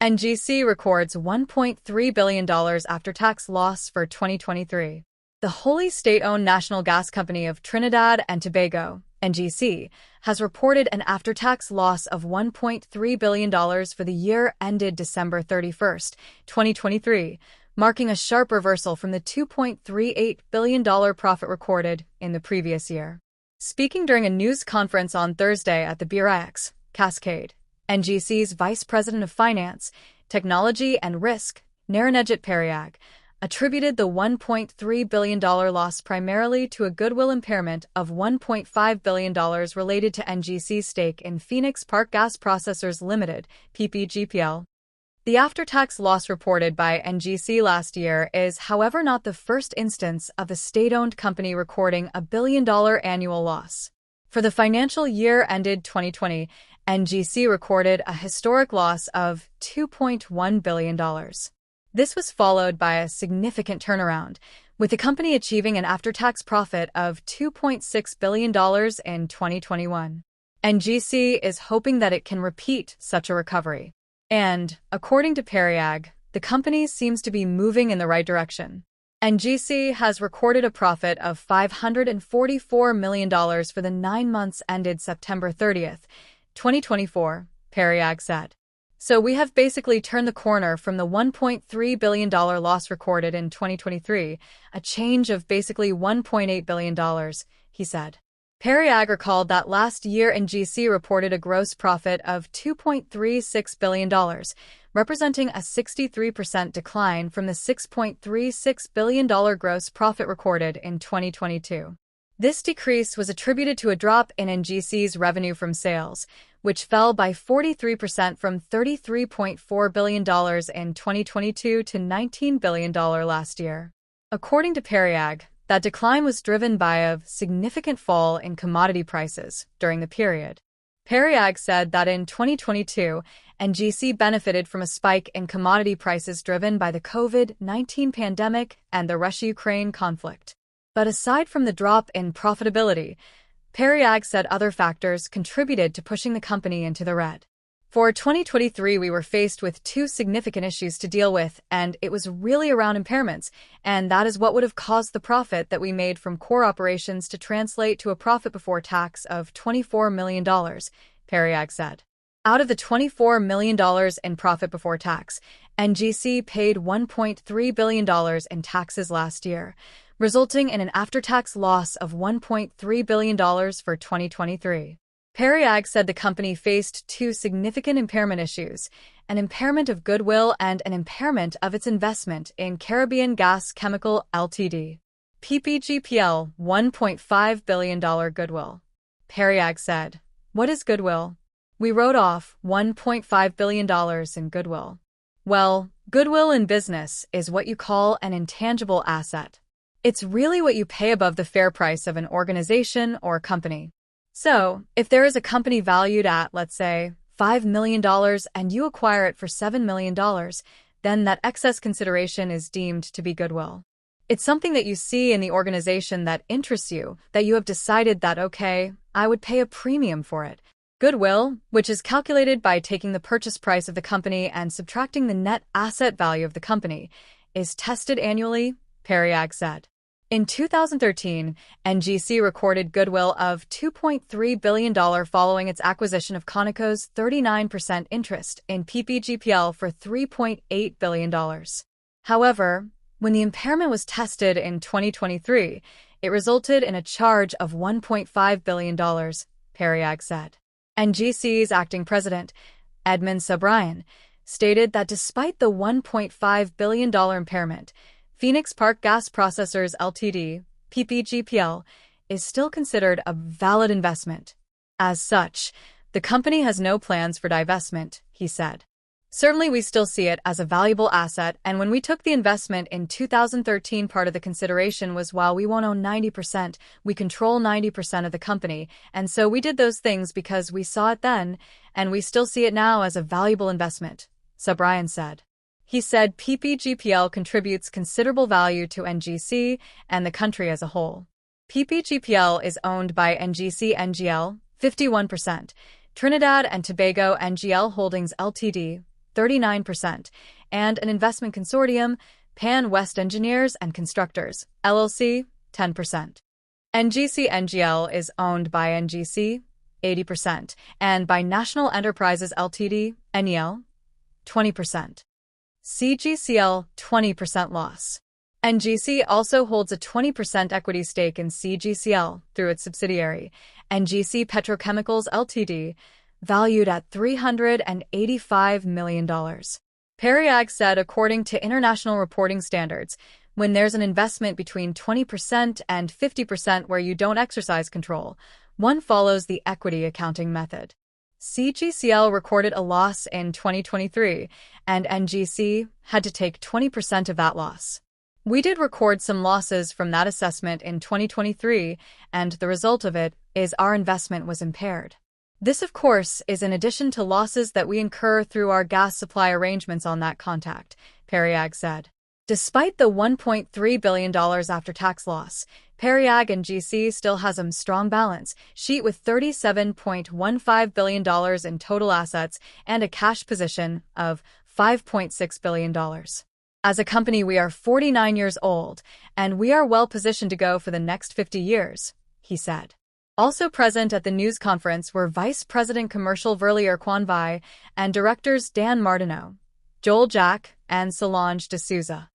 NGC records $1.3 billion after-tax loss for 2023. The wholly state-owned National Gas Company of Trinidad and Tobago, NGC, has reported an after-tax loss of $1.3 billion for the year ended December 31, 2023, marking a sharp reversal from the $2.38 billion profit recorded in the previous year. Speaking during a news conference on Thursday at the BRX Cascade, NGC's Vice President of Finance, Technology and Risk, Naranejit Periag, attributed the $1.3 billion loss primarily to a goodwill impairment of $1.5 billion related to NGC's stake in Phoenix Park Gas Processors Limited, PPGPL. The after-tax loss reported by NGC last year is, however, not the first instance of a state-owned company recording a billion-dollar annual loss. For the financial year ended 2020, NGC recorded a historic loss of $2.1 billion. This was followed by a significant turnaround, with the company achieving an after-tax profit of $2.6 billion in 2021. NGC is hoping that it can repeat such a recovery. And, according to Periag, the company seems to be moving in the right direction. NGC has recorded a profit of $544 million for the 9 months ended September 30th, 2024, Periag said. So we have basically turned the corner from the $1.3 billion loss recorded in 2023, a change of basically $1.8 billion, he said. Periag recalled that last year NGC reported a gross profit of $2.36 billion, representing a 63% decline from the $6.36 billion gross profit recorded in 2022. This decrease was attributed to a drop in NGC's revenue from sales, which fell by 43% from $33.4 billion in 2022 to $19 billion last year. According to Periag, that decline was driven by a significant fall in commodity prices during the period. Periag said that in 2022, NGC benefited from a spike in commodity prices driven by the COVID-19 pandemic and the Russia-Ukraine conflict. But aside from the drop in profitability, Periag said other factors contributed to pushing the company into the red. For 2023, we were faced with two significant issues to deal with, and it was really around impairments, and that is what would have caused the profit that we made from core operations to translate to a profit before tax of $24 million, Periag said. Out of the $24 million in profit before tax, NGC paid $1.3 billion in taxes last year, resulting in an after-tax loss of $1.3 billion for 2023. Periag said the company faced two significant impairment issues, an impairment of goodwill and an impairment of its investment in Caribbean Gas Chemical Ltd. PPGPL $1.5 billion goodwill. Periag said, "What is goodwill? We wrote off $1.5 billion in goodwill." Well, goodwill in business is what you call an intangible asset. It's really what you pay above the fair price of an organization or company. So, if there is a company valued at, let's say, $5 million and you acquire it for $7 million, then that excess consideration is deemed to be goodwill. It's something that you see in the organization that interests you, that you have decided that, okay, I would pay a premium for it. Goodwill, which is calculated by taking the purchase price of the company and subtracting the net asset value of the company, is tested annually, Periag said. In 2013, NGC recorded goodwill of $2.3 billion following its acquisition of Conoco's 39% interest in PPGPL for $3.8 billion. However, when the impairment was tested in 2023, it resulted in a charge of $1.5 billion, Periag said. NGC's acting president, Edmund Sobrien, stated that despite the $1.5 billion impairment, Phoenix Park Gas Processors Ltd., PPGPL, is still considered a valid investment. As such, the company has no plans for divestment, he said. Certainly we still see it as a valuable asset, and when we took the investment in 2013, part of the consideration was while we won't own 90%, we control 90% of the company, and so we did those things because we saw it then, and we still see it now as a valuable investment, Sobrien said. He said PPGPL contributes considerable value to NGC and the country as a whole. PPGPL is owned by NGC NGL, 51%, Trinidad and Tobago NGL Holdings Ltd., 39%, and an investment consortium, Pan West Engineers and Constructors, LLC, 10%. NGC NGL is owned by NGC, 80%, and by National Enterprises Ltd, NEL, 20%. CGCL, 20% loss. NGC also holds a 20% equity stake in CGCL through its subsidiary, NGC Petrochemicals Ltd., valued at $385 million. Periag said according to international reporting standards, when there's an investment between 20% and 50% where you don't exercise control, one follows the equity accounting method. CGCL recorded a loss in 2023, and NGC had to take 20% of that loss. We did record some losses from that assessment in 2023, and the result of it is our investment was impaired. This, of course, is in addition to losses that we incur through our gas supply arrangements on that contract, Periag said. Despite the $1.3 billion after-tax loss, Periag NGC still has a strong balance sheet with $37.15 billion in total assets and a cash position of $5.6 billion. As a company, we are 49 years old, and we are well positioned to go for the next 50 years, he said. Also present at the news conference were Vice President Commercial Verlier Kwanvai and directors Dan Martineau, Joel Jack, and Solange D'Souza.